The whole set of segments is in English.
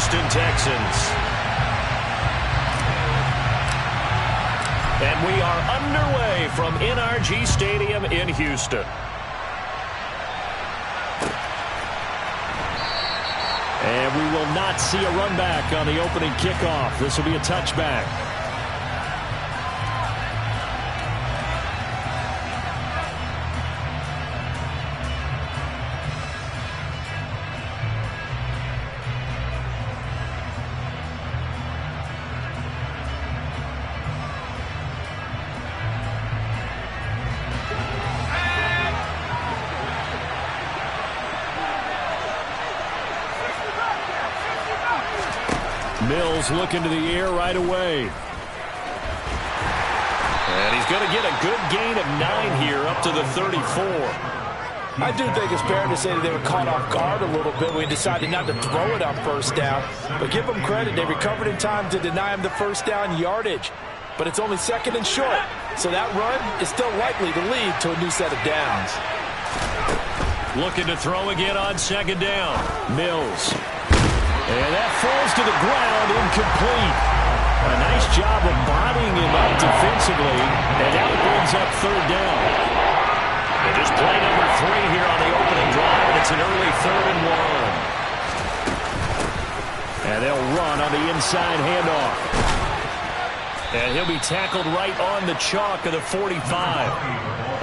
Houston Texans. And we are underway from NRG Stadium in Houston. And we will not see a run back on the opening kickoff. This will be a touchback. Mills looking to the air right away. And he's going to get a good gain of 9 here up to the 34. I do think it's fair to say that they were caught off guard a little bit when he decided not to throw it on first down. But give them credit. They recovered in time to deny him the first down yardage. But it's only second and short. So that run is still likely to lead to a new set of downs. Looking to throw again on second down. Mills. And that falls to the ground, incomplete. A nice job of bodying him up defensively, and now it brings up third down. And just play number 3 here on the opening drive, and it's an early 3rd and 1. And they'll run on the inside handoff. And he'll be tackled right on the chalk of the 45.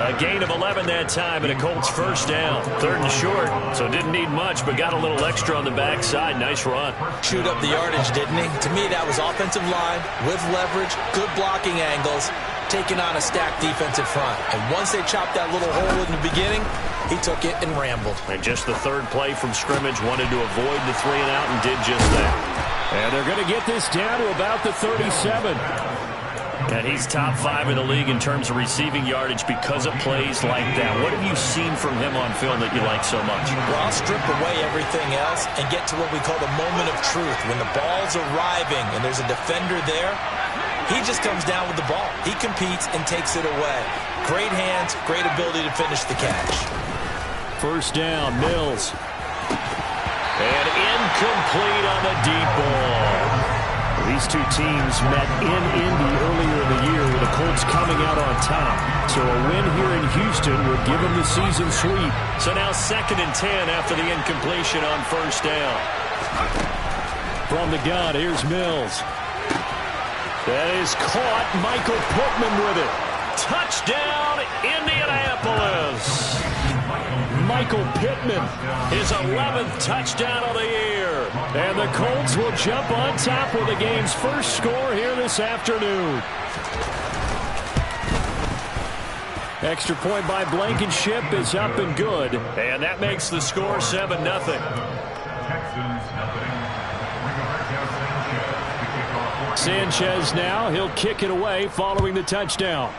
A gain of 11 that time, and a Colts first down. 3rd and short, so didn't need much, but got a little extra on the backside. Nice run. Chewed up the yardage, didn't he? To me, that was offensive line with leverage, good blocking angles, taking on a stacked defensive front. And once they chopped that little hole in the beginning, he took it and rambled. And just the 3rd play from scrimmage, wanted to avoid the 3 and out and did just that. And they're going to get this down to about the 37. And he's top 5 in the league in terms of receiving yardage because of plays like that. What have you seen from him on film that you like so much? Well, I'll strip away everything else and get to what we call the moment of truth. When the ball's arriving and there's a defender there, he just comes down with the ball. He competes and takes it away. Great hands, great ability to finish the catch. First down, Mills. And incomplete on the deep ball. These two teams met in Indy earlier in the year with the Colts coming out on top. So a win here in Houston would give them the season sweep. So now 2nd and 10 after the incompletion on first down. From the gun, here's Mills. That is caught. Michael Pittman with it. Touchdown, Indianapolis. Michael Pittman, his 11th touchdown of the year. And the Colts will jump on top with the game's first score here this afternoon. Extra point by Blankenship is up and good. And that makes the score 7-0. Sanchez now, he'll kick it away following the touchdown.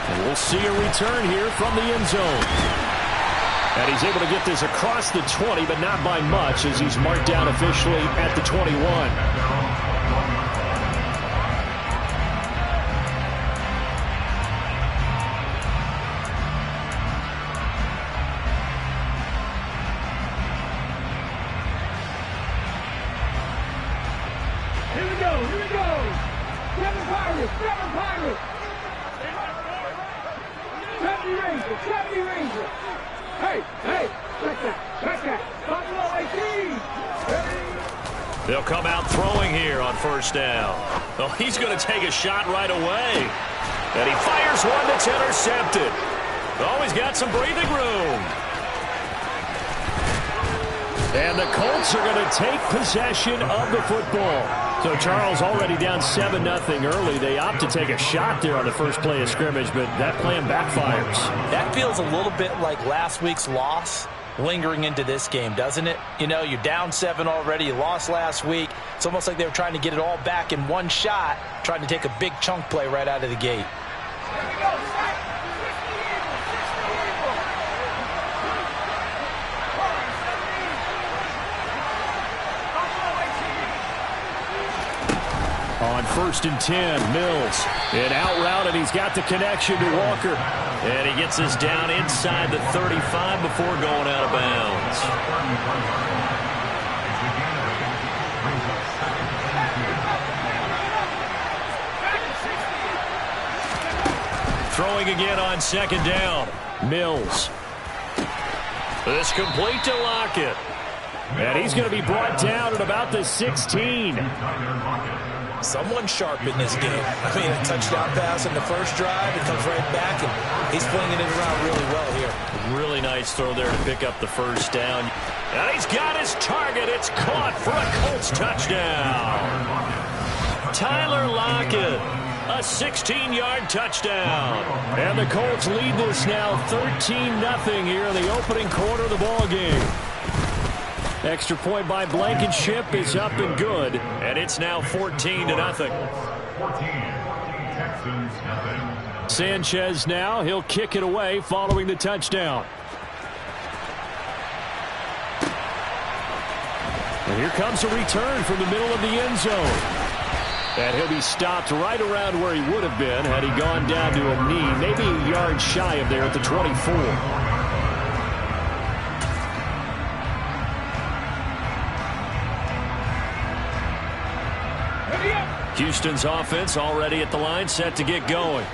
And we'll see a return here from the end zone. And he's able to get this across the 20, but not by much as he's marked down officially at the 21. Here we go. Seven Pirates. 70 Rangers. Hey, check that. Buffalo 18. They'll come out throwing here on first down. Oh, he's going to take a shot right away. And he fires one that's intercepted. Oh, he's got some breathing room. And the Colts are going to take possession of the football. So Charles already down 7-0 early. They opt to take a shot there on the first play of scrimmage, but that plan backfires. That feels a little bit like last week's loss lingering into this game, doesn't it? You know, you're down 7 already. You lost last week. It's almost like they were trying to get it all back in one shot, trying to take a big chunk play right out of the gate. On 1st and 10, Mills. An out route, and he's got the connection to Walker. And he gets this down inside the 35 before going out of bounds. Throwing again on second down. Mills. This complete to Lockett. And he's going to be brought down at about the 16. Someone sharp in this game. I mean, a touchdown pass in the first drive. It comes right back, and he's flinging it around really well here. Really nice throw there to pick up the first down. And he's got his target. It's caught for a Colts touchdown. Tyler Lockett, a 16-yard touchdown. And the Colts lead this now 13-0 here in the opening quarter of the ball game. Extra point by Blankenship is up and good, and it's now 14-0. Sanchez now, he'll kick it away following the touchdown. And here comes a return from the middle of the end zone. And he'll be stopped right around where he would have been had he gone down to a knee, maybe a yard shy of there at the 24. Houston's offense already at the line, set to get going.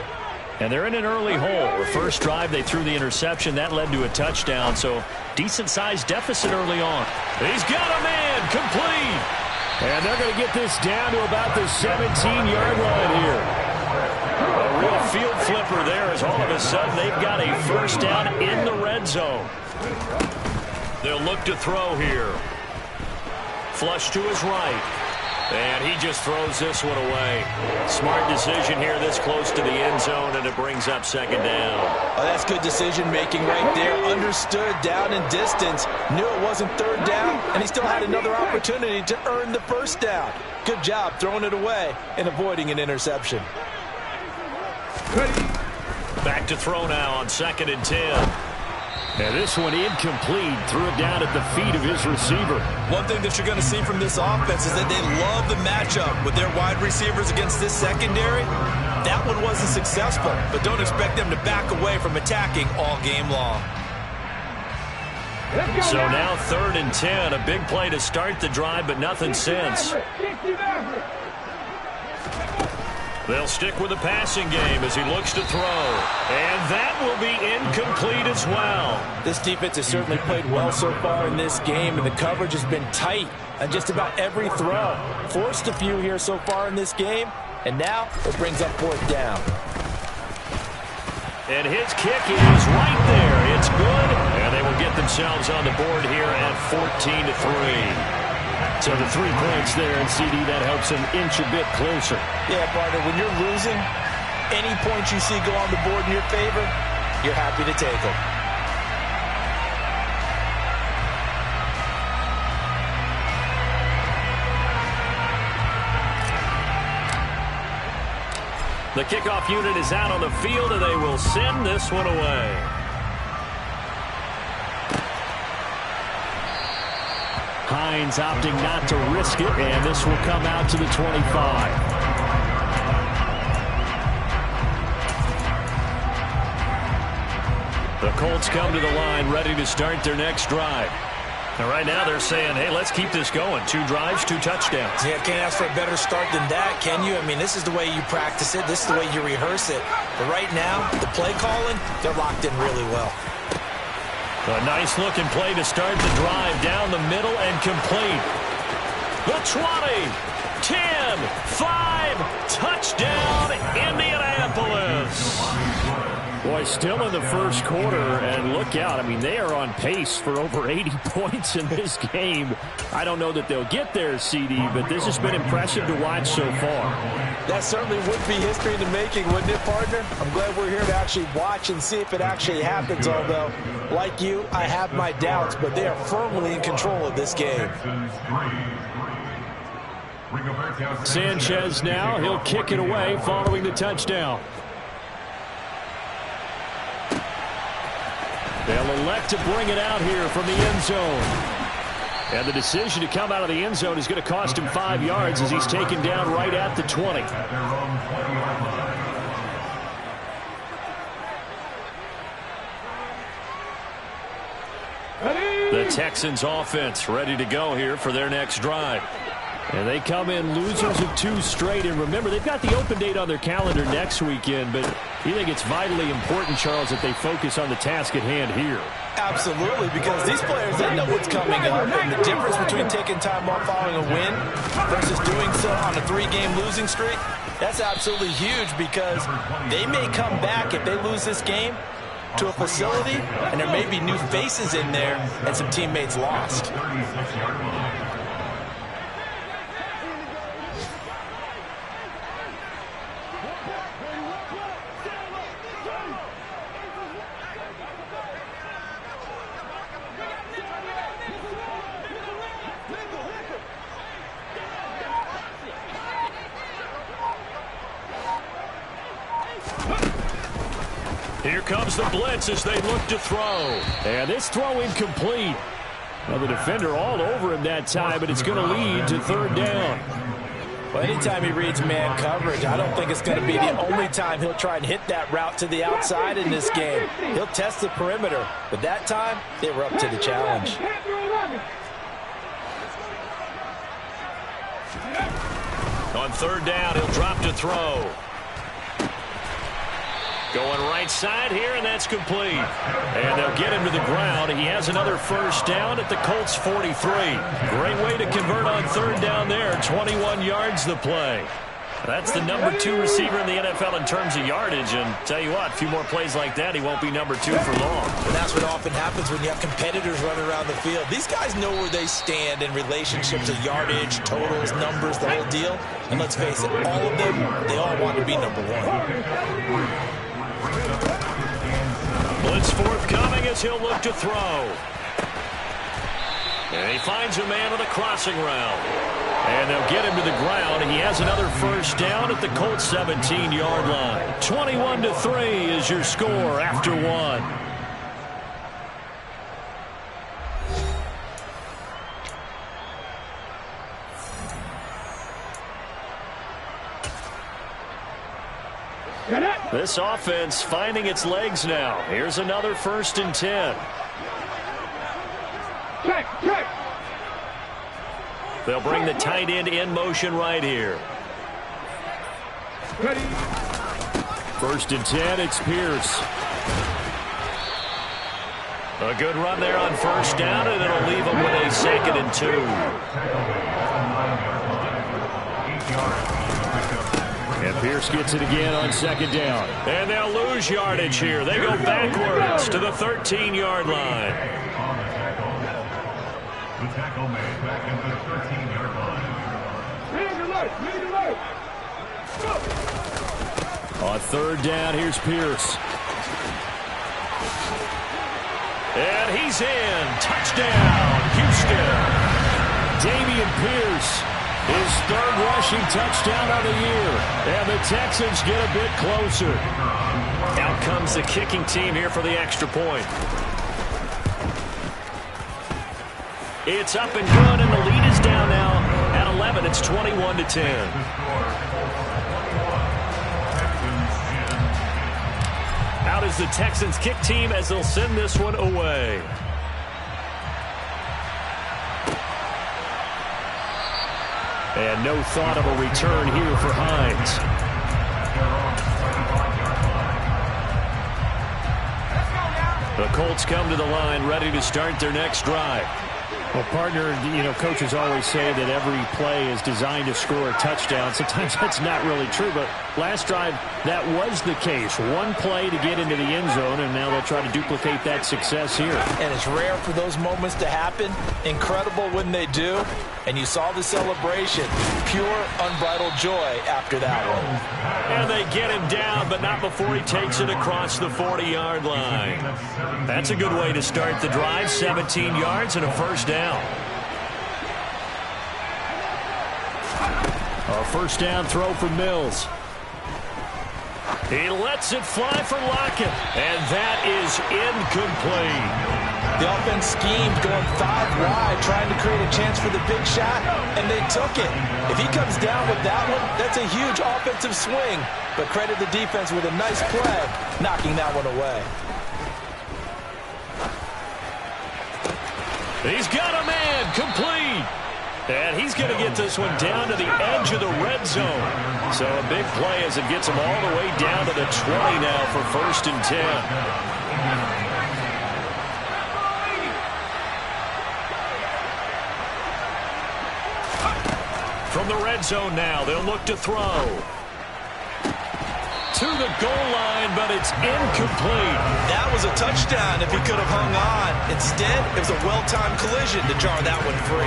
And they're in an early hole. The first drive, they threw the interception. That led to a touchdown, so decent-sized deficit early on. He's got a man, complete. And they're going to get this down to about the 17-yard line here. A real field flipper there as all of a sudden they've got a first down in the red zone. They'll look to throw here. Flush to his right. And he just throws this one away. Smart decision here this close to the end zone, and it brings up second down. Oh, that's good decision-making right there. Understood down and distance. Knew it wasn't third down, and he still had another opportunity to earn the first down. Good job throwing it away and avoiding an interception. Back to throw now on 2nd and 10. And this one incomplete. Threw it down at the feet of his receiver. One thing that you're going to see from this offense is that they love the matchup with their wide receivers against this secondary. That one wasn't successful, but don't expect them to back away from attacking all game long. So now 3rd and 10. A big play to start the drive, but nothing since. They'll stick with the passing game as he looks to throw. And that will be incomplete as well. This defense has certainly played well so far in this game, and the coverage has been tight on just about every throw. Forced a few here so far in this game, and now it brings up 4th down. And his kick is right there. It's good, and they will get themselves on the board here at 14-3. So the 3 points there, and CD, that helps them inch a bit closer. Yeah, partner, when you're losing, any points you see go on the board in your favor, you're happy to take them. The kickoff unit is out on the field, and they will send this one away. Hines opting not to risk it, and this will come out to the 25. The Colts come to the line ready to start their next drive. And right now they're saying, hey, let's keep this going. 2 drives, 2 touchdowns. Yeah, can't ask for a better start than that, can you? I mean, this is the way you practice it. This is the way you rehearse it. But right now, the play calling, they're locked in really well. A nice-looking play to start the drive down the middle and complete. The 20, 10, 5, touchdown, Indianapolis. Boy, still in the first quarter, and look out. I mean, they are on pace for over 80 points in this game. I don't know that they'll get there, CD, but this has been impressive to watch so far. That certainly would be history in the making, wouldn't it, partner? I'm glad we're here to actually watch and see if it actually happens, although, like you, I have my doubts, but they are firmly in control of this game. Sanchez now, he'll kick it away following the touchdown. They'll elect to bring it out here from the end zone. And the decision to come out of the end zone is going to cost him 5 yards as he's taken down right at the 20. The The Texans offense ready to go here for their next drive. And they come in losers of 2 straight. And remember, they've got the open date on their calendar next weekend. But you think it's vitally important, Charles, that they focus on the task at hand here? Absolutely, because these players, they know what's coming up. And the difference between taking time off following a win versus doing so on a 3-game losing streak, that's absolutely huge, because they may come back if they lose this game to a facility, and there may be new faces in there and some teammates lost. Here comes the blitz as they look to throw. And this throw incomplete. Now the defender all over him that time, but it's going to lead to 3rd down. Well, anytime he reads man coverage, I don't think it's going to be the only time he'll try and hit that route to the outside in this game. He'll test the perimeter, but that time, they were up to the challenge. On 3rd down, he'll drop to throw. Going right side here, and that's complete. And they'll get him to the ground. He has another 1st down at the Colts 43. Great way to convert on 3rd down there. 21 yards the play. That's the number 2 receiver in the NFL in terms of yardage. And tell you what, a few more plays like that, he won't be number 2 for long. And that's what often happens when you have competitors running around the field. These guys know where they stand in relationship to yardage, totals, numbers, the whole deal. And let's face it, all of them, they all want to be number 1. Blitz forthcoming as he'll look to throw. And he finds a man on the crossing route. And they'll get him to the ground. He has another 1st down at the Colts 17-yard line. 21-3 is your score after 1. This offense finding its legs now. Here's another 1st and 10. Check. They'll bring the tight end in motion right here. Ready. 1st and 10, it's Pierce. A good run there on 1st down, and it'll leave him with a 2nd and 2. And Pierce gets it again on 2nd down. And they'll lose yardage here. They go backwards to the 13-yard line. The tackle made back in the 13-yard line. Lead alert. On 3rd down, here's Pierce. And he's in. Touchdown, Houston. Dameon Pierce. His 3rd rushing touchdown of the year. And the Texans get a bit closer. Out comes the kicking team here for the extra point. It's up and good, and the lead is down now at 11. It's 21-10. Out is the Texans kick team as they'll send this one away. And no thought of a return here for Hines. The Colts come to the line ready to start their next drive. Well, partner, coaches always say that every play is designed to score a touchdown. Sometimes that's not really true, but last drive, that was the case. One play to get into the end zone, and now they'll try to duplicate that success here. And it's rare for those moments to happen. Incredible when they do. And you saw the celebration. Pure, unbridled joy after that one. And they get him down, but not before he takes it across the 40-yard line. That's a good way to start the drive. 17 yards and a 1st down. A 1st down throw for Mills. He lets it fly for Lockett. And that is incomplete. The offense schemed, going 5 wide, trying to create a chance for the big shot, and they took it. If he comes down with that one, that's a huge offensive swing. But credit the defense with a nice play, knocking that one away. He's got a man, complete. And he's going to get this one down to the edge of the red zone. So a big play as it gets him all the way down to the 20 now for 1st and 10. From the red zone now, they'll look to throw. To the goal line, but it's incomplete. That was a touchdown if he could have hung on. Instead, it was a well-timed collision to jar that one free.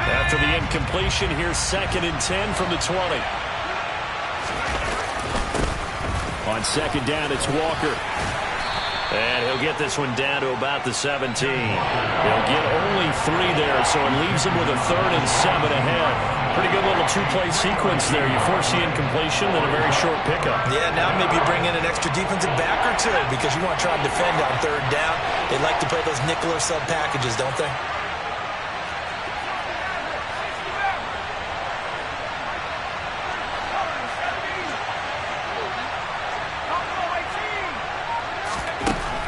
After the incompletion, here's 2nd and 10 from the 20. On 2nd down, it's Walker. And he'll get this one down to about the 17. He'll get only 3 there, so it leaves him with a 3rd and 7 ahead. Pretty good little 2-play sequence there. You force the incompletion, then a very short pickup. Yeah, now maybe bring in an extra defensive back or two because you want to try and defend on 3rd down. They like to play those nickel or sub packages, don't they?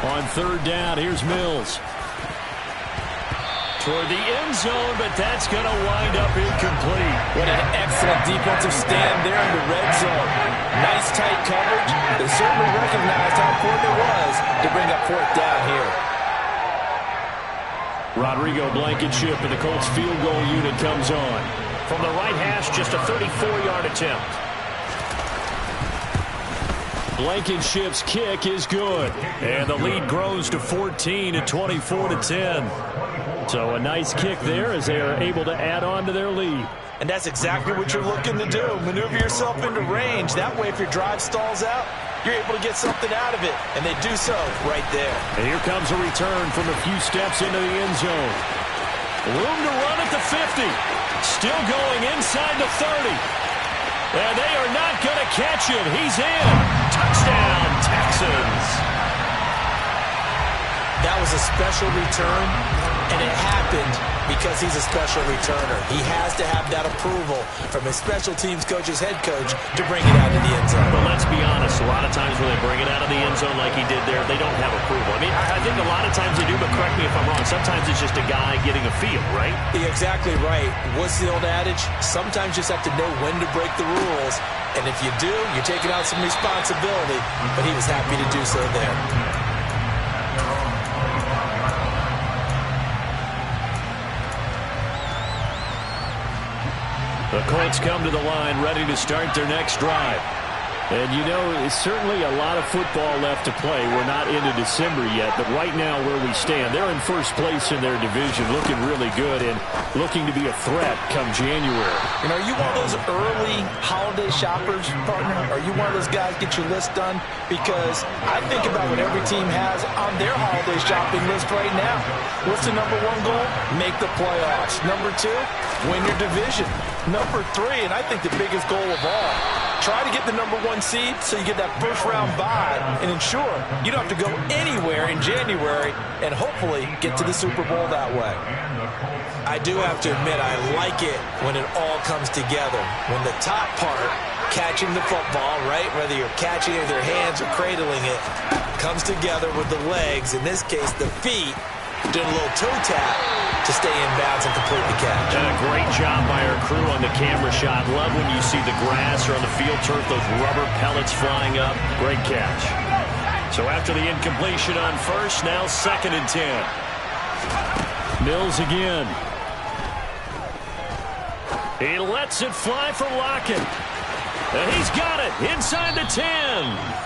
On 3rd down, here's Mills. Toward the end zone, but that's going to wind up incomplete. What an excellent defensive stand there in the red zone. Nice tight coverage. They certainly recognized how important it was to bring up 4th down here. Rodrigo Blankenship and the Colts field goal unit comes on. From the right hash, just a 34-yard attempt. Blankenship's kick is good. And the lead grows to 14 at 24-10. So a nice kick there as they are able to add on to their lead. And that's exactly what you're looking to do. Maneuver yourself into range. That way, if your drive stalls out, you're able to get something out of it. And they do so right there. And here comes a return from a few steps into the end zone. Room to run at the 50. Still going inside the 30. And they are not going to catch him. He's in. Touchdown, Texans. That was a special return, and it happened because he's a special returner. He has to have that approval from his special teams coach's head coach to bring it out of the end zone. But let's be honest, a lot of times when they bring it out of the end zone like he did there, they don't have approval. I mean, I think a lot of times they do, but correct me if I'm wrong. Sometimes it's just a guy getting a feel, right? You're exactly right. What's the old adage? Sometimes you just have to know when to break the rules. And if you do, you're taking out some responsibility. But he was happy to do so there. The Colts come to the line ready to start their next drive. And, you know, it's certainly a lot of football left to play. We're not into December yet, but right now where we stand, they're in first place in their division, looking really good and looking to be a threat come January. And are you one of those early holiday shoppers, partner? Are you one of those guys get your list done? Because I think about what every team has on their holiday shopping list right now. What's the number 1 goal? Make the playoffs. Number 2, win your division. Number 3, and I think the biggest goal of all, try to get the number 1 seed so you get that first-round bye and ensure you don't have to go anywhere in January and hopefully get to the Super Bowl that way. I do have to admit, I like it when it all comes together. When the top part, catching the football, right, whether you're catching it with your hands or cradling it, comes together with the legs, in this case the feet, doing a little toe tap to stay in bounds and complete the catch. And a great job by our crew on the camera shot. Love when you see the grass or on the field turf, those rubber pellets flying up. Great catch. So after the incompletion on first, now 2nd and 10. Mills again. He lets it fly for Lockett. And he's got it inside the 10.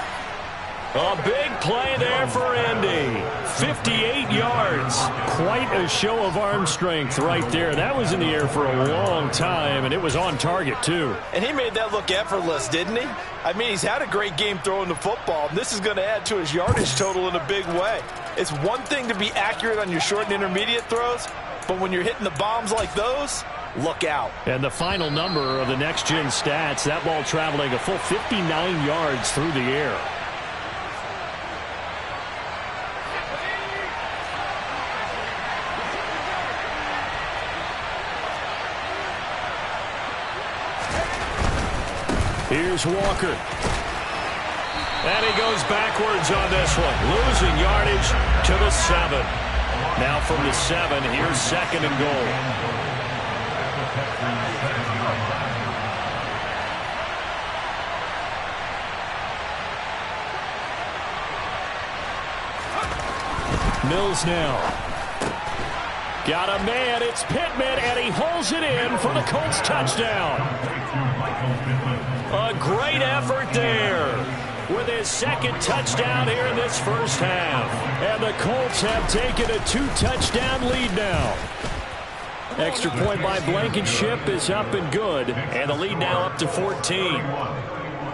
A big play there for Indy. 58 yards. Quite a show of arm strength right there. That was in the air for a long time, and it was on target, too. And he made that look effortless, didn't he? I mean, he's had a great game throwing the football, and this is going to add to his yardage total in a big way. It's one thing to be accurate on your short and intermediate throws, but when you're hitting the bombs like those, look out. And the final number of the next-gen stats, that ball traveling a full 59 yards through the air. Here's Walker. And he goes backwards on this one, losing yardage to the 7. Now from the 7, here's 2nd and goal. Mills now. Got a man, it's Pittman, and he holds it in for the Colts touchdown. A great effort there with his 2nd touchdown here in this first half. And the Colts have taken a 2-touchdown lead now. Extra point by Blankenship is up and good, and the lead now up to 14.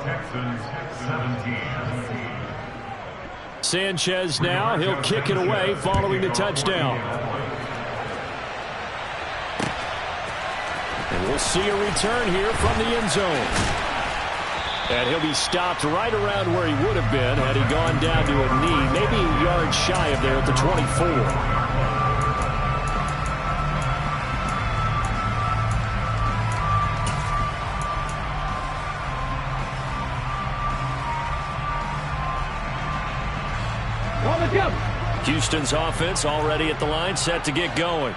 Texans 17. Sanchez now, he'll kick it away following the touchdown. And we'll see a return here from the end zone. And he'll be stopped right around where he would have been had he gone down to a knee, maybe a yard shy of there at the 24. Houston's offense already at the line, set to get going.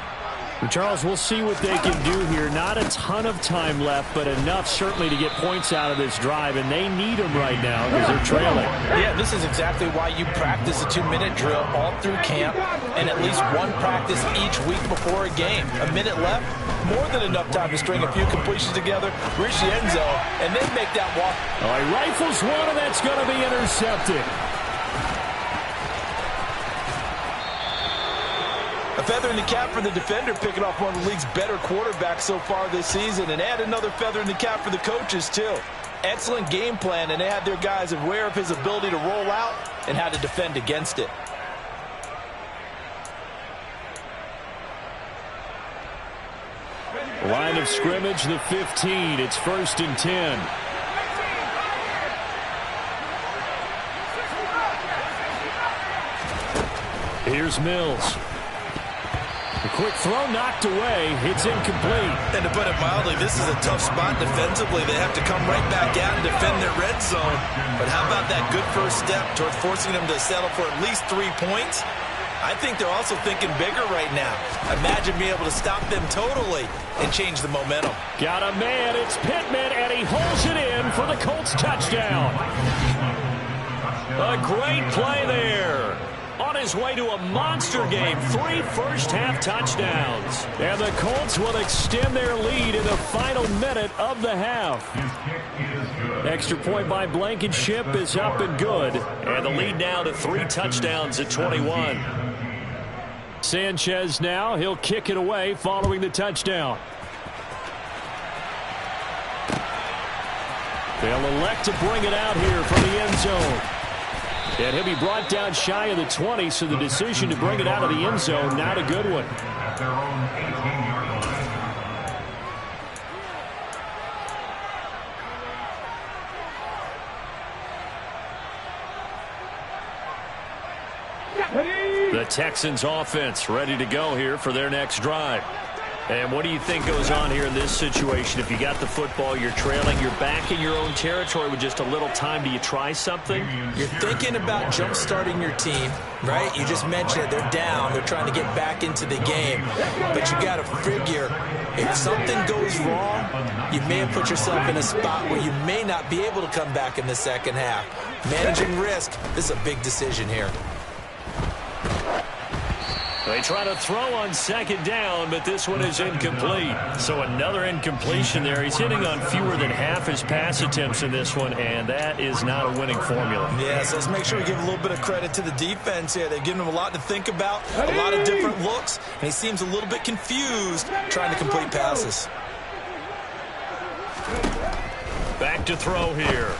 And Charles, we'll see what they can do here. Not a ton of time left, but enough certainly to get points out of this drive, and they need them right now because they're trailing. Yeah, this is exactly why you practice a 2-minute drill all through camp and at least one practice each week before a game. A minute left, more than enough time to string a few completions together, reach the end zone, and then make that walk. All right, rifles one, and that's going to be intercepted. A feather in the cap for the defender, picking off one of the league's better quarterbacks so far this season, and add another feather in the cap for the coaches, too. Excellent game plan, and they had their guys aware of his ability to roll out and how to defend against it. Line of scrimmage, the 15. It's 1st and 10. Here's Mills. A quick throw knocked away. It's incomplete. And to put it mildly, this is a tough spot defensively. They have to come right back out and defend their red zone. But how about that good first step towards forcing them to settle for at least 3 points? I think they're also thinking bigger right now. Imagine being able to stop them totally and change the momentum. Got a man. It's Pittman, and he holds it in for the Colts touchdown. A great play there. On his way to a monster game, 3 first-half touchdowns. And the Colts will extend their lead in the final minute of the half. Extra point by Blankenship is up and good. And the lead now to 3 touchdowns at 21. Sanchez now, he'll kick it away following the touchdown. They'll elect to bring it out here from the end zone. And he'll be brought down shy of the 20, so the decision to bring it out of the end zone, not a good one. At their own 18-yard line. The Texans offense ready to go here for their next drive. And what do you think goes on here in this situation? If you got the football, you're trailing, you're back in your own territory with just a little time. Do you try something? You're thinking about jump-starting your team, right? You just mentioned it. They're down. They're trying to get back into the game. But you got to figure, if something goes wrong, you may have put yourself in a spot where you may not be able to come back in the second half. Managing risk, this is a big decision here. They try to throw on 2nd down, but this one is incomplete. So another incompletion there. He's hitting on fewer than half his pass attempts in this one, and that is not a winning formula. Yeah, so let's make sure we give a little bit of credit to the defense here. They've given him a lot to think about, a lot of different looks, and he seems a little bit confused trying to complete passes. Back to throw here.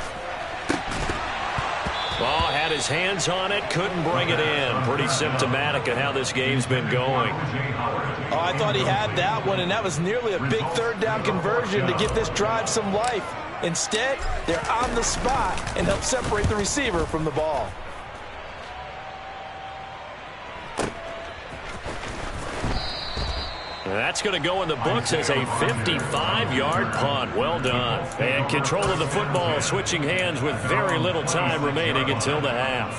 Oh, had his hands on it, couldn't bring it in. Pretty symptomatic of how this game's been going. Oh, I thought he had that one, and that was nearly a big 3rd down conversion to give this drive some life. Instead, they're on the spot and help separate the receiver from the ball. That's going to go in the books as a 55-yard punt. Well done. And control of the football switching hands with very little time remaining until the half.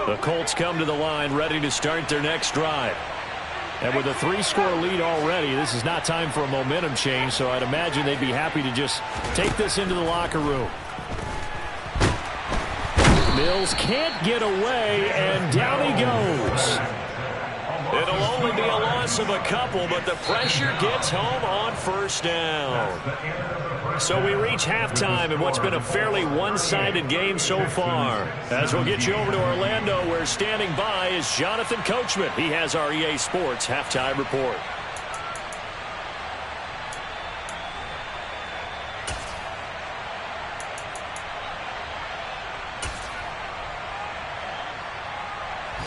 The Colts come to the line ready to start their next drive. And with a 3-score lead already, this is not time for a momentum change, so I'd imagine they'd be happy to just take this into the locker room. Mills can't get away, and down he goes. It'll only be a loss of a couple, but the pressure gets home on first down. So we reach halftime in what's been a fairly one-sided game so far. As we'll get you over to Orlando, where standing by is Jonathan Coachman. He has our EA Sports halftime report.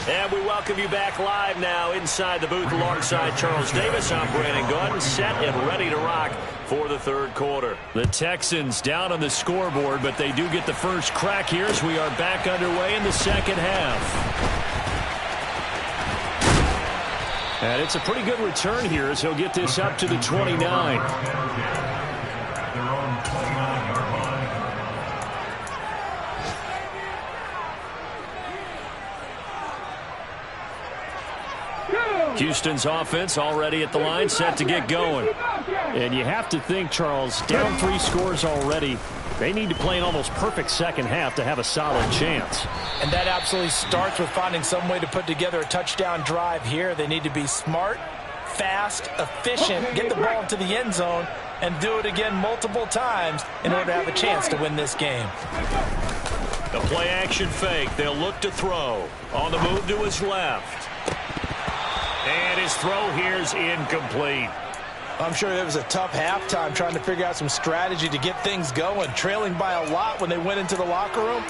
And we welcome you back live now inside the booth alongside Charles Davis. I'm Brandon Gaudin, set and ready to rock for the third quarter. The Texans down on the scoreboard, but they do get the first crack here as we are back underway in the second half. And it's a pretty good return here as he'll get this up to the 29. Houston's offense already at the line, set to get going. And you have to think, Charles, down 3 scores already. They need to play an almost perfect second half to have a solid chance. And that absolutely starts with finding some way to put together a touchdown drive here. They need to be smart, fast, efficient, get the ball into the end zone, and do it again multiple times in order to have a chance to win this game. The play-action fake. They'll look to throw. On the move to his left. And his throw here is incomplete. I'm sure it was a tough halftime trying to figure out some strategy to get things going. Trailing by a lot when they went into the locker room.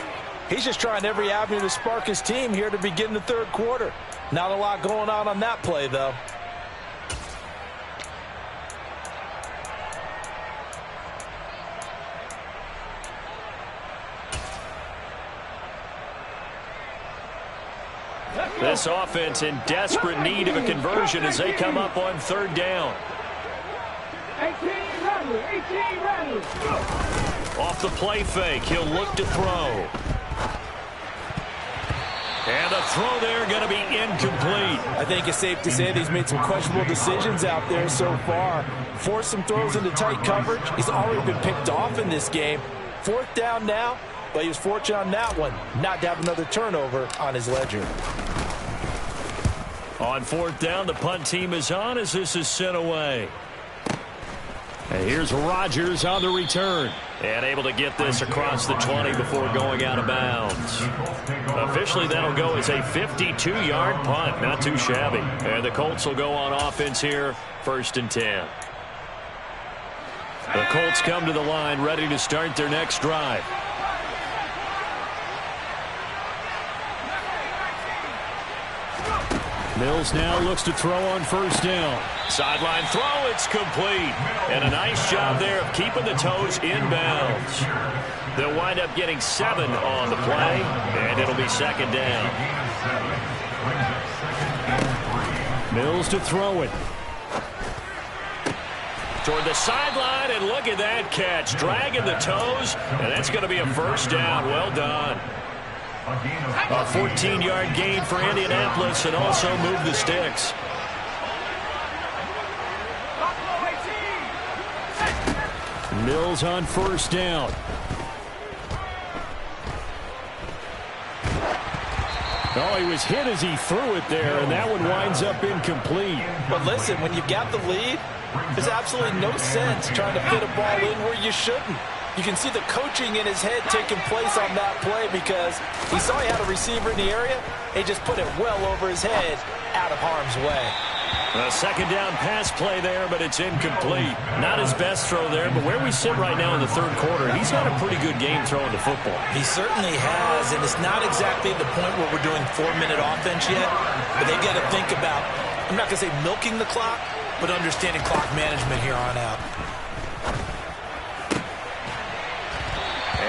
He's just trying every avenue to spark his team here to begin the third quarter. Not a lot going on that play, though. This offense in desperate need of a conversion as they come up on third down. 18 rattle. Off the play fake, he'll look to throw. And the throw there going to be incomplete. I think it's safe to say that he's made some questionable decisions out there so far. Forced some throws into tight coverage. He's already been picked off in this game. Fourth down now, but he was fortunate on that one not to have another turnover on his ledger. On fourth down, the punt team is on as this is sent away. And here's Rodgers on the return. And able to get this across the 20 before going out of bounds. Officially, that'll go as a 52-yard punt. Not too shabby. And the Colts will go on offense here, 1st and 10. The Colts come to the line ready to start their next drive. Mills now looks to throw on first down. Sideline throw, it's complete. And a nice job there of keeping the toes inbounds. They'll wind up getting 7 on the play, and it'll be second down. Mills to throw it. Toward the sideline, and look at that catch. Dragging the toes, and that's going to be a first down. Well done. A 14-yard gain for Indianapolis and also move the sticks. Mills on first down. Oh, he was hit as he threw it there, and that one winds up incomplete. But listen, when you've got the lead, there's absolutely no sense trying to fit a ball in where you shouldn't. You can see the coaching in his head taking place on that play because he saw he had a receiver in the area. He just put it well over his head, out of harm's way. A second down pass play there, but it's incomplete. Not his best throw there, but where we sit right now in the third quarter, he's had a pretty good game throwing the football. He certainly has, and it's not exactly the point where we're doing 4-minute offense yet, but they've got to think about, I'm not going to say milking the clock, but understanding clock management here on out.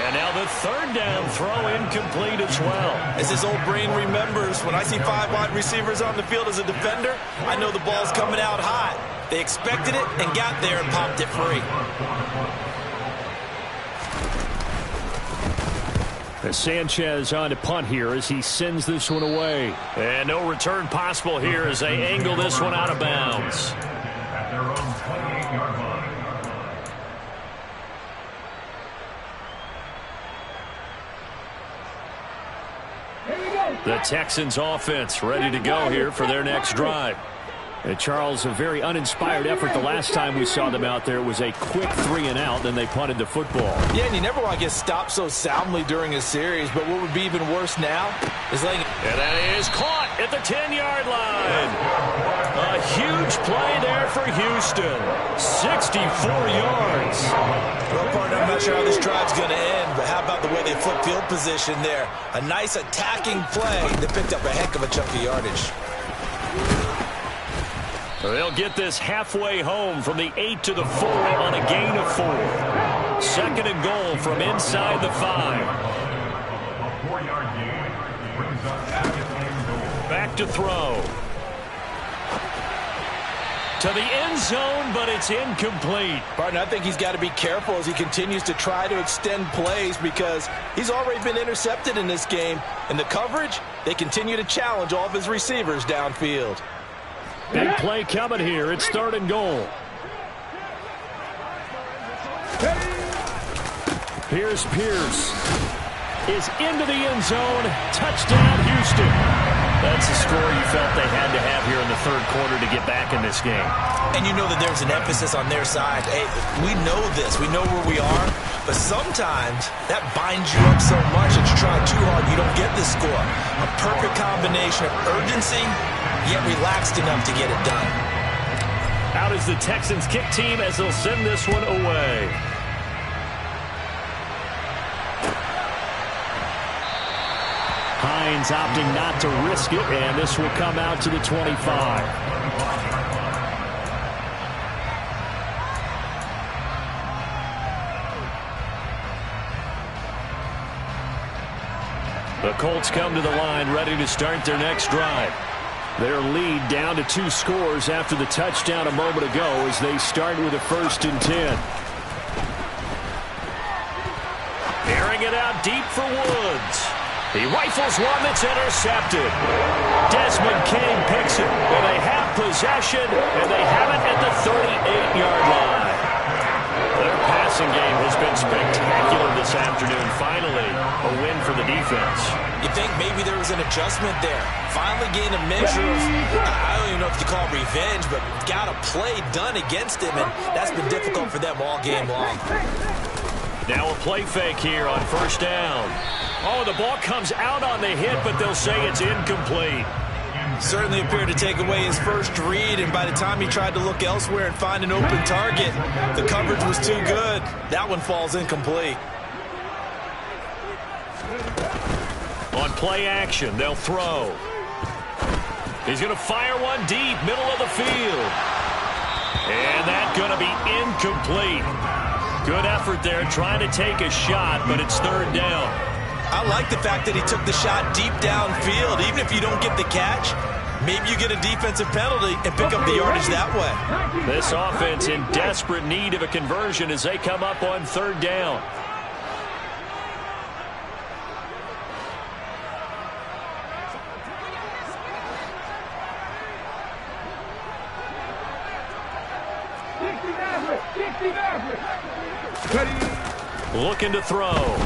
And now the third down throw incomplete as well. As his old brain remembers, when I see 5 wide receivers on the field as a defender, I know the ball's coming out hot. They expected it and got there and popped it free. As Sanchez on to punt here as he sends this one away. And no return possible here as they angle this one out of bounds. At their own 28-yard line. The Texans offense ready to go here for their next drive. And Charles, a very uninspired effort the last time we saw them out there. It was a quick 3 and out, then they punted the football. Yeah, and you never want to get stopped so soundly during a series, but what would be even worse now is letting... And that is caught at the 10-yard line. A huge play there for Houston. 64 yards. Well, partner, I'm not sure how this drive's going to end, but how about the way they flip field position there? A nice attacking play that picked up a heck of a chunk of yardage. They'll get this halfway home from the 8 to the 4 on a gain of 4. 2nd and goal from inside the 5. A 4-yard gain brings up 2nd and goal. Back to throw. To the end zone, but it's incomplete. Partner, I think he's got to be careful as he continues to try to extend plays because he's already been intercepted in this game. And the coverage, they continue to challenge all of his receivers downfield. Big play coming here. It's 3rd and goal. Here's Pierce. Is into the end zone. Touchdown, Houston. That's the score you felt they had to have here in the 3rd quarter to get back in this game. And you know that there's an emphasis on their side. Hey, we know this. We know where we are. But sometimes that binds you up so much that you try too hard, you don't get this score. A perfect combination of urgency, yet relaxed enough to get it done. Out is the Texans kick team as they'll send this one away. Hines opting not to risk it, and this will come out to the 25. The Colts come to the line ready to start their next drive. Their lead down to 2 scores after the touchdown a moment ago as they start with a 1st and 10. Airing it out deep for Woods. He rifles one that's intercepted. Desmond King picks it, and they have possession, and they have it at the 38-yard line. Their passing game has been spectacular this afternoon. Finally, a win for the defense. You think maybe there was an adjustment there. Finally gained a measure of, I don't even know if you call it revenge, but got a play done against him, and that's been difficult for them all game long. Now a play fake here on 1st down. Oh, the ball comes out on the hit, but they'll say it's incomplete. Certainly appeared to take away his first read, and by the time he tried to look elsewhere and find an open target, the coverage was too good. That one falls incomplete. On play action, they'll throw. He's going to fire one deep, middle of the field. And that's going to be incomplete. Good effort there, trying to take a shot, but it's 3rd down. I like the fact that he took the shot deep downfield. Even if you don't get the catch, maybe you get a defensive penalty and pick up the yardage that way. This offense in desperate need of a conversion as they come up on 3rd down. Looking to throw.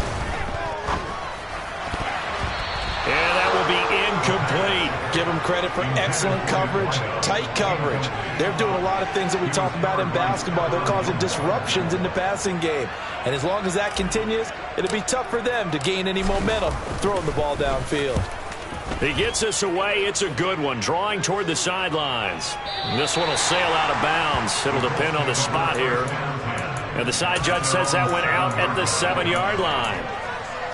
And that will be incomplete. Give them credit for excellent coverage, tight coverage. They're doing a lot of things that we talk about in basketball. They're causing disruptions in the passing game. And as long as that continues, it'll be tough for them to gain any momentum throwing the ball downfield. He gets us away. It's a good one. Drawing toward the sidelines. This one will sail out of bounds. It'll depend on the spot here. And the side judge says that went out at the 7-yard line.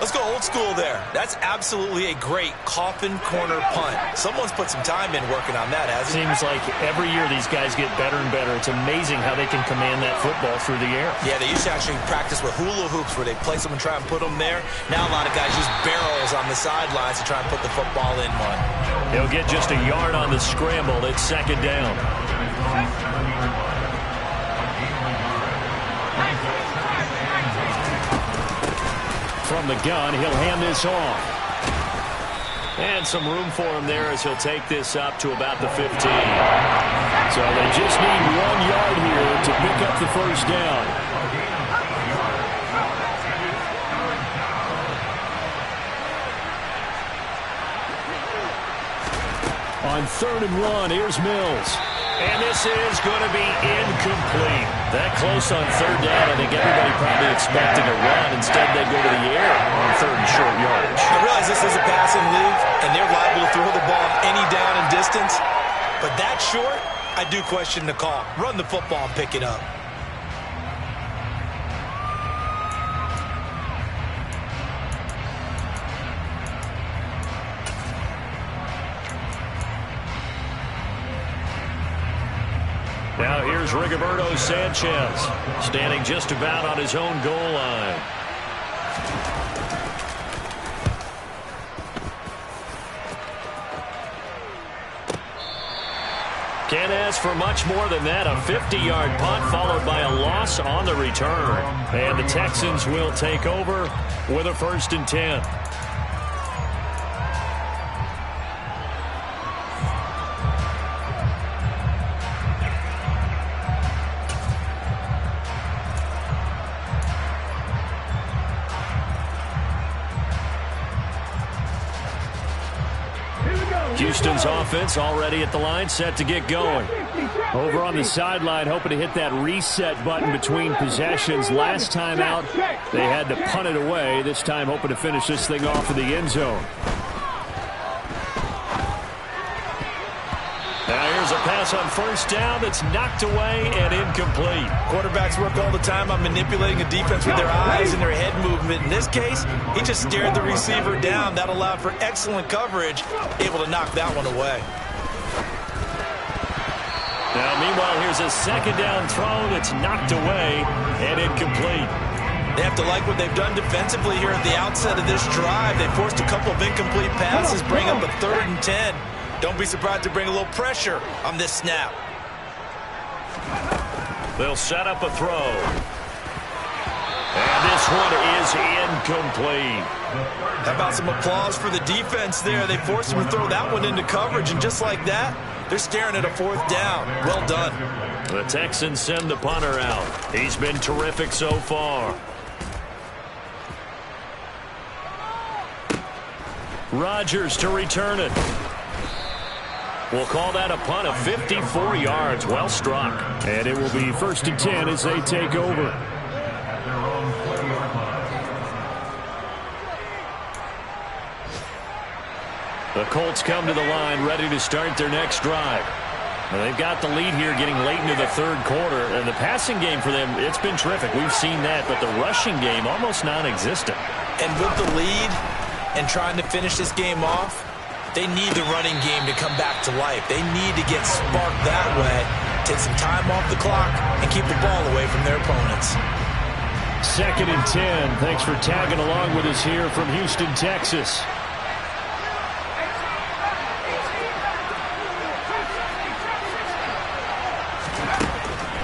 Let's go old school there. That's absolutely a great coffin corner punt. Someone's put some time in working on that, hasn't it? Seems like every year these guys get better and better. It's amazing how they can command that football through the air. Yeah, they used to actually practice with hula hoops where they place them and try and put them there. Now a lot of guys use barrels on the sidelines to try and put the football in one. He'll get just a yard on the scramble. It's 2nd down. from the gun. He'll hand this off. And some room for him there as he'll take this up to about the 15. So they just need 1 yard here to pick up the first down. On 3rd and 1, here's Mills. And this is going to be incomplete. That close on 3rd down. I think everybody probably expecting a run. Instead, they go to the air on 3rd and short yardage. I realize this is a passing league, and they're liable to throw the ball any down and distance. But that short, I do question the call. Run the football and pick it up. Now here's Rigoberto Sanchez, standing just about on his own goal line. Can't ask for much more than that. A 50-yard punt followed by a loss on the return. And the Texans will take over with a 1st and 10. Houston's offense already at the line, set to get going. Over on the sideline, hoping to hit that reset button between possessions. Last time out, they had to punt it away. This time, hoping to finish this thing off in the end zone. Now here's a pass on 1st down that's knocked away and incomplete. Quarterbacks work all the time on manipulating a defense with their eyes and their head movement. In this case, he just stared the receiver down. That allowed for excellent coverage, able to knock that one away. Now, meanwhile, here's a 2nd down throw that's knocked away and incomplete. They have to like what they've done defensively here at the outset of this drive. They forced a couple of incomplete passes, bring up a 3rd and 10. Don't be surprised to bring a little pressure on this snap. They'll set up a throw. And this one is incomplete. How about some applause for the defense there? They forced him to throw that one into coverage, and just like that, they're staring at a 4th down. Well done. The Texans send the punter out. He's been terrific so far. Rodgers to return it. We'll call that a punt of 54 yards. Well struck. And it will be 1st and 10 as they take over. The Colts come to the line ready to start their next drive. Now they've got the lead here getting late into the 3rd quarter. And the passing game for them, it's been terrific. We've seen that. But the rushing game, almost non-existent. And with the lead and trying to finish this game off, they need the running game to come back to life. They need to get sparked that way, take some time off the clock, and keep the ball away from their opponents. 2nd and 10. Thanks for tagging along with us here from Houston, Texas.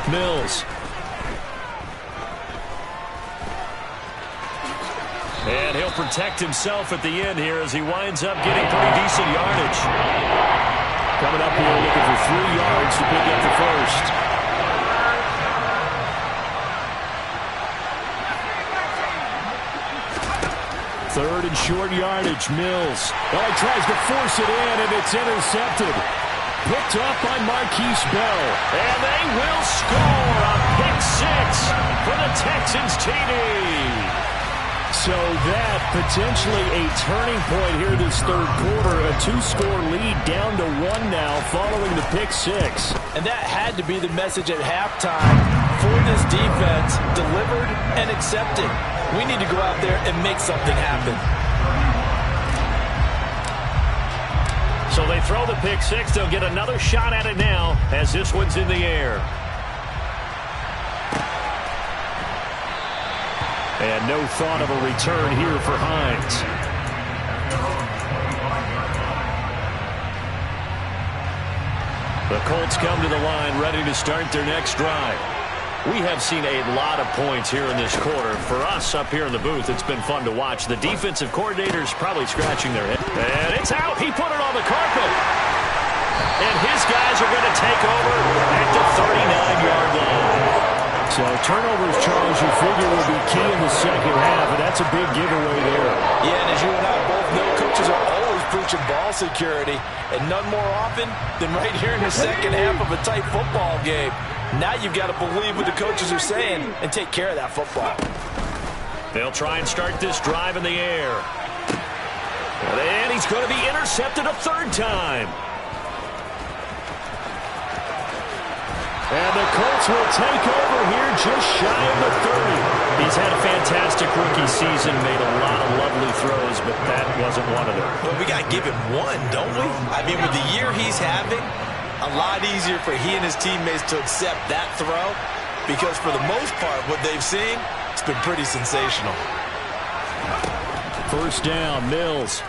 Mills. And he'll protect himself at the end here as he winds up getting pretty decent yardage. Coming up here looking for 3 yards to pick up the 1st. 3rd and short yardage, Mills. Oh, he tries to force it in, and it's intercepted. Picked up by Marquise Bell. And they will score a pick 6 for the Texans TD. So that potentially a turning point here this 3rd quarter. A 2-score lead down to 1 now following the pick 6. And that had to be the message at halftime for this defense. Delivered and accepted. We need to go out there and make something happen. So they throw the pick 6. They'll get another shot at it now as this one's in the air. And no thought of a return here for Hines. The Colts come to the line ready to start their next drive. We have seen a lot of points here in this quarter. For us up here in the booth, it's been fun to watch. The defensive coordinator's probably scratching their head. And it's out. He put it on the carpet. And his guys are going to take over at the 39-yard line. So turnovers, Charles, you figure will be key in the second half, and that's a big giveaway there. Yeah, and as you and I both know, coaches are always preaching ball security, and none more often than right here in the second half of a tight football game. Now you've got to believe what the coaches are saying and take care of that football. They'll try and start this drive in the air. And he's going to be intercepted a third time. And the Colts will take over here just shy of the 30. He's had a fantastic rookie season, made a lot of lovely throws, but that wasn't one of them. Well, we got to give him one, don't we? I mean, with the year he's having, a lot easier for he and his teammates to accept that throw, because for the most part, what they've seen, it's been pretty sensational. First down, Mills.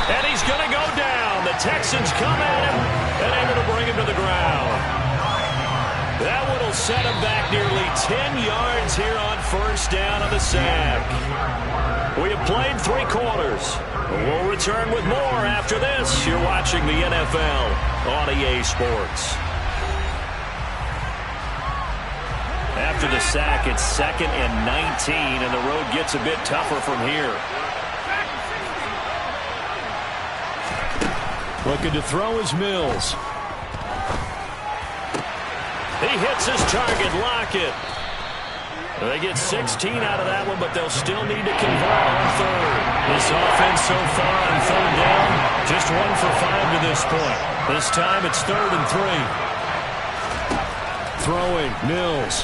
And he's going to go down. The Texans come at him and able to bring him to the ground. That one will set him back nearly 10 yards here on first down on the sack. We have played 3 quarters. We'll return with more after this. You're watching the NFL on EA Sports. After the sack, it's 2nd and 19, and the road gets a bit tougher from here. Looking to throw is Mills. He hits his target, Lockett. They get 16 out of that one, but they'll still need to convert on third. This offense so far on third down, just 1 for 5 to this point. This time it's 3rd and 3. Throwing, Mills.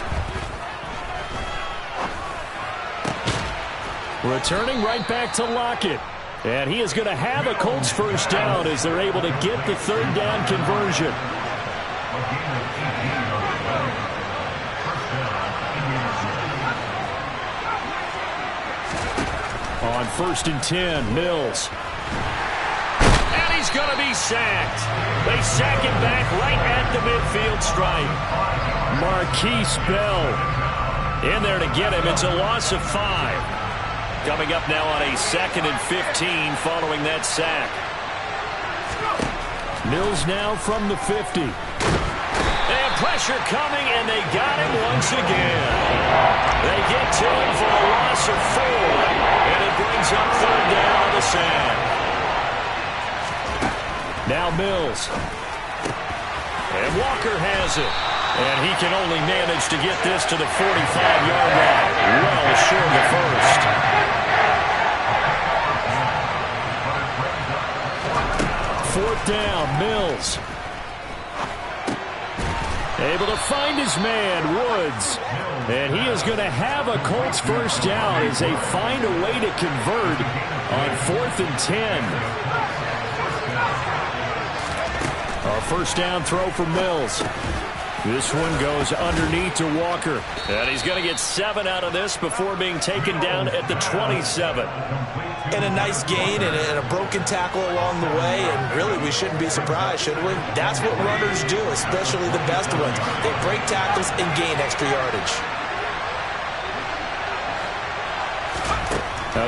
Returning right back to Lockett. And he is going to have a Colts first down as they're able to get the third down conversion. On 1st and 10, Mills. And he's going to be sacked. They sack him back right at the midfield stripe. Marquise Bell in there to get him. It's a loss of 5. Coming up now on a 2nd and 15 following that sack. Mills now from the 50. And pressure coming, and they got him once again. They get to him for a loss of 4, and it brings up third down on the sack. Now Mills. And Walker has it. And he can only manage to get this to the 45-yard line. Well short of the first. Fourth down, Mills. Able to find his man, Woods. And he is going to have a Colts first down as they find a way to convert on 4th and 10. A first down throw for Mills. This one goes underneath to Walker. And he's going to get 7 out of this before being taken down at the 27. And a nice gain and a broken tackle along the way. And really, we shouldn't be surprised, should we? That's what runners do, especially the best ones. They break tackles and gain extra yardage.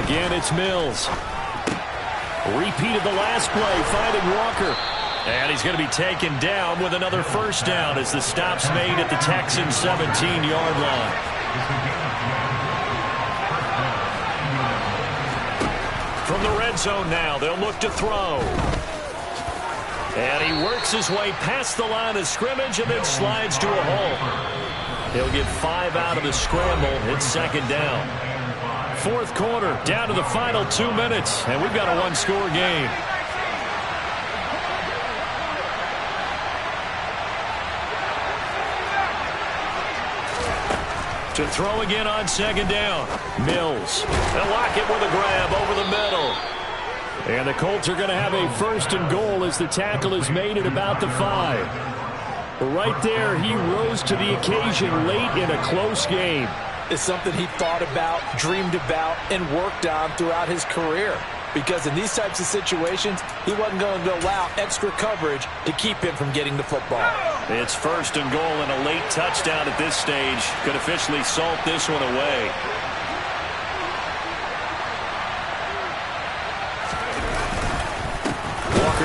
Again, it's Mills. Repeated the last play, finding Walker. And he's going to be taken down with another first down as the stop's made at the Texans' 17-yard line. From the red zone now, they'll look to throw. And he works his way past the line of scrimmage and then slides to a hole. He'll get 5 out of the scramble. It's 2nd down. 4th quarter, down to the final 2 minutes, and we've got a 1-score game. To throw again on 2nd down. Mills. They'll lock it with a grab over the middle. And the Colts are going to have a 1st and goal as the tackle is made at about the 5. Right there, he rose to the occasion late in a close game. It's something he thought about, dreamed about, and worked on throughout his career. Because in these types of situations, he wasn't going to allow extra coverage to keep him from getting the football. It's first and goal and a late touchdown at this stage. Could officially salt this one away.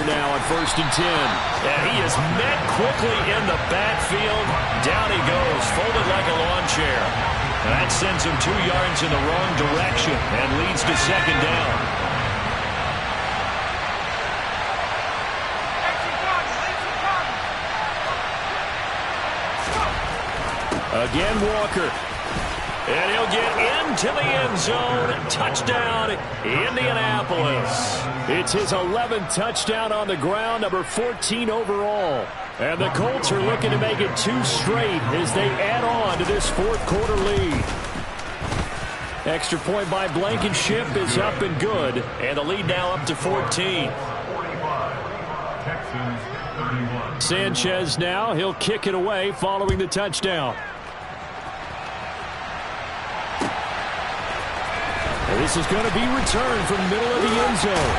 Now on first and 10. And he is met quickly in the backfield. Down he goes, folded like a lawn chair. And that sends him 2 yards in the wrong direction and leads to second down. Again, Walker. And he'll get into the end zone. Touchdown, Indianapolis. It's his 11th touchdown on the ground, number 14 overall. And the Colts are looking to make it 2 straight as they add on to this fourth-quarter lead. Extra point by Blankenship is up and good. And the lead now up to 14. 45, Texans 31. Sanchez now. He'll kick it away following the touchdown. This is going to be returned from the middle of the end zone.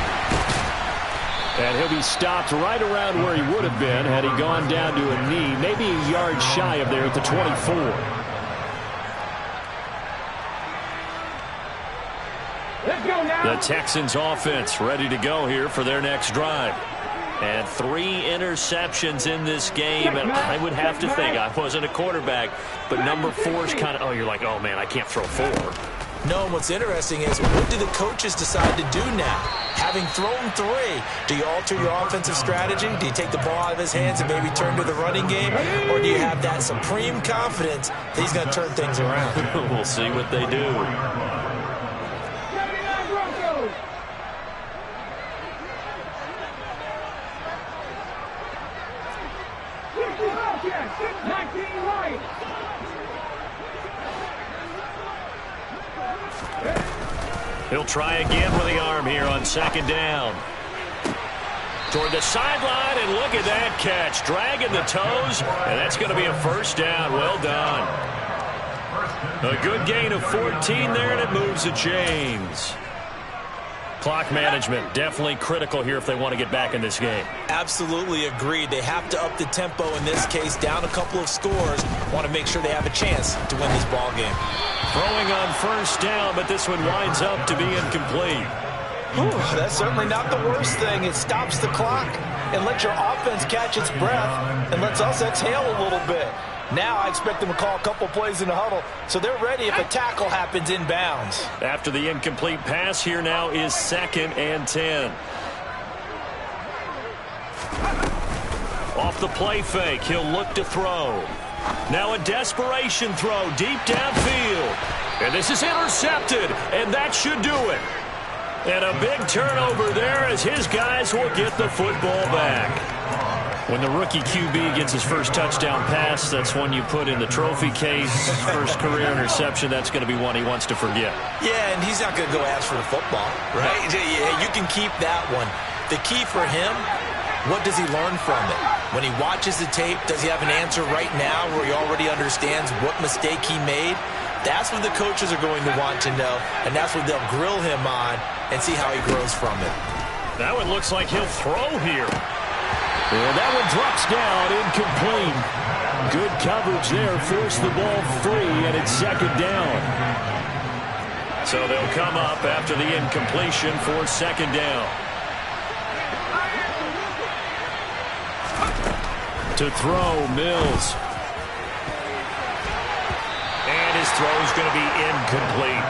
And he'll be stopped right around where he would have been had he gone down to a knee, maybe a yard shy of there at the 24. Let's go now. The Texans offense ready to go here for their next drive. And 3 interceptions in this game, and I would have to think, I wasn't a quarterback, but number 4 is kind of, oh, you're like, oh, man, I can't throw 4. No, and what's interesting is, what do the coaches decide to do now? Having thrown 3, do you alter your offensive strategy? Do you take the ball out of his hands and maybe turn to the running game? Or do you have that supreme confidence that he's going to turn things around? We'll see what they do. 79 Broncos. Bobcats, 19 Lions. He'll try again with the arm here on second down. Toward the sideline, and look at that catch. Dragging the toes, and that's going to be a first down. Well done. A good gain of 14 there, and it moves the chains. Clock management, definitely critical here if they want to get back in this game. Absolutely agreed. They have to up the tempo in this case, down a couple of scores. Want to make sure they have a chance to win this ball game. Throwing on first down, but this one winds up to be incomplete. Ooh, that's certainly not the worst thing. It stops the clock and lets your offense catch its breath and lets us exhale a little bit. Now I expect them to call a couple plays in the huddle, so they're ready if a tackle happens inbounds. After the incomplete pass, here now is 2nd and 10. Off the play fake, he'll look to throw. Now a desperation throw deep downfield. And this is intercepted, and that should do it. And a big turnover there as his guys will get the football back. When the rookie QB gets his first touchdown pass, that's one you put in the trophy case. First career interception, that's going to be one he wants to forget. Yeah, and he's not going to go ask for the football, right? Yeah, you can keep that one. The key for him, what does he learn from it? When he watches the tape, does he have an answer right now where he already understands what mistake he made? That's what the coaches are going to want to know, and that's what they'll grill him on and see how he grows from it. That one looks like he'll throw here. And that one drops down, incomplete. Good coverage there, forced the ball free, and it's second down. So they'll come up after the incompletion for second down. To throw, Mills. And his throw is going to be incomplete.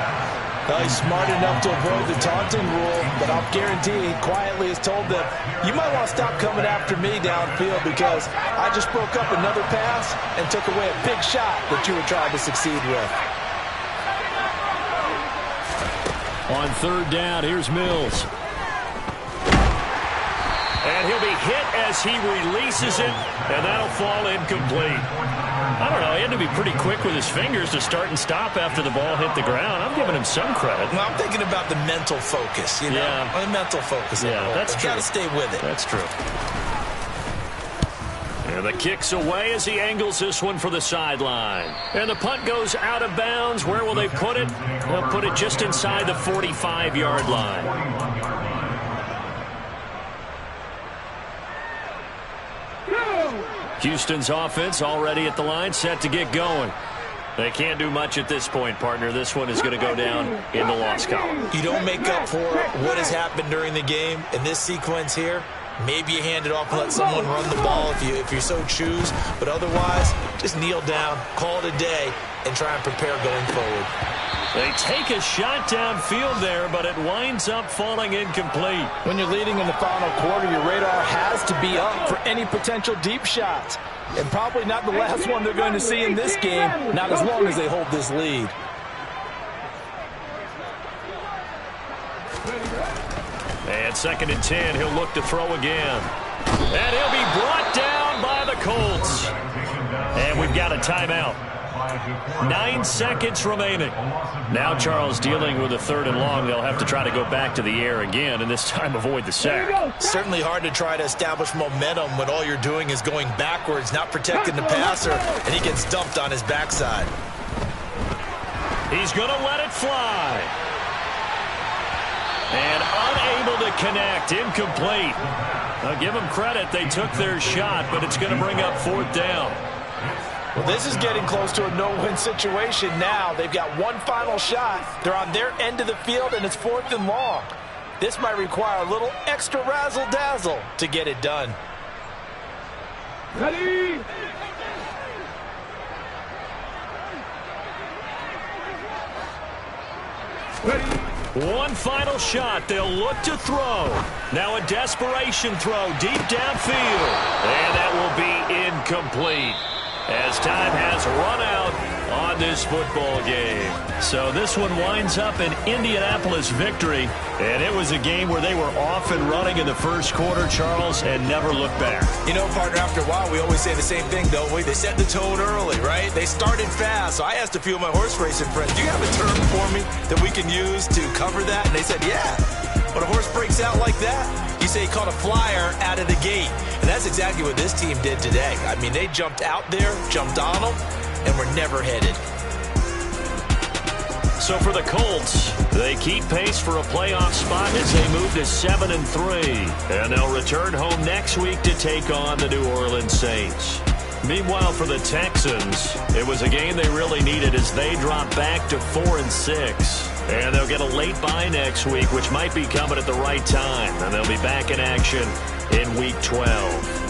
He's smart enough to avoid the taunting rule, but I'll guarantee he quietly has told them, you might want to stop coming after me downfield because I just broke up another pass and took away a big shot that you were trying to succeed with. On third down, here's Mills. And he'll be hit as he releases it, and that'll fall incomplete. I don't know, he had to be pretty quick with his fingers to start and stop after the ball hit the ground. I'm giving him some credit. Well, I'm thinking about the mental focus, you know? Yeah. The mental focus. Yeah, that's true. You got to stay with it. That's true. And the kick's away as he angles this one for the sideline. And the punt goes out of bounds. Where will they put it? They'll put it just inside the 45-yard line. Houston's offense already at the line, set to get going. They can't do much at this point, partner. This one is going to go down in the loss column. You don't make up for what has happened during the game. In this sequence here, maybe you hand it off and let someone run the ball if you so choose. But otherwise, just kneel down, call it a day, and try and prepare going forward. They take a shot downfield there, but it winds up falling incomplete. When you're leading in the final quarter, your radar has to be up for any potential deep shots. And probably not the last one they're going to see in this game, not as long as they hold this lead. And 2nd and 10, he'll look to throw again. And he'll be brought down by the Colts. And we've got a timeout. 9 seconds remaining. Now Charles dealing with a 3rd and long. They'll have to try to go back to the air again, and this time avoid the sack. Certainly hard to try to establish momentum when all you're doing is going backwards, not protecting the passer, and he gets dumped on his backside. He's going to let it fly. And unable to connect, incomplete. I'll give them credit. They took their shot, but it's going to bring up 4th down. Well, this is getting close to a no-win situation now. They've got one final shot. They're on their end of the field, and it's 4th and long. This might require a little extra razzle-dazzle to get it done. Ready? One final shot. They'll look to throw. Now a desperation throw deep downfield. And that will be incomplete, as time has run out on this football game. So this one winds up an Indianapolis victory, and it was a game where they were off and running in the first quarter, Charles, and never looked back. You know, partner, after a while, we always say the same thing, don't we? They set the tone early, right? They started fast. So I asked a few of my horse racing friends, do you have a term for me that we can use to cover that? And they said, yeah. When a horse breaks out like that, you say he caught a flyer out of the gate. And that's exactly what this team did today. I mean, they jumped out there, jumped on them, and were never headed. So for the Colts, they keep pace for a playoff spot as they move to 7-3. And they'll return home next week to take on the New Orleans Saints. Meanwhile, for the Texans, it was a game they really needed as they drop back to 4-6. And they'll get a late bye next week, which might be coming at the right time. And they'll be back in action in Week 12.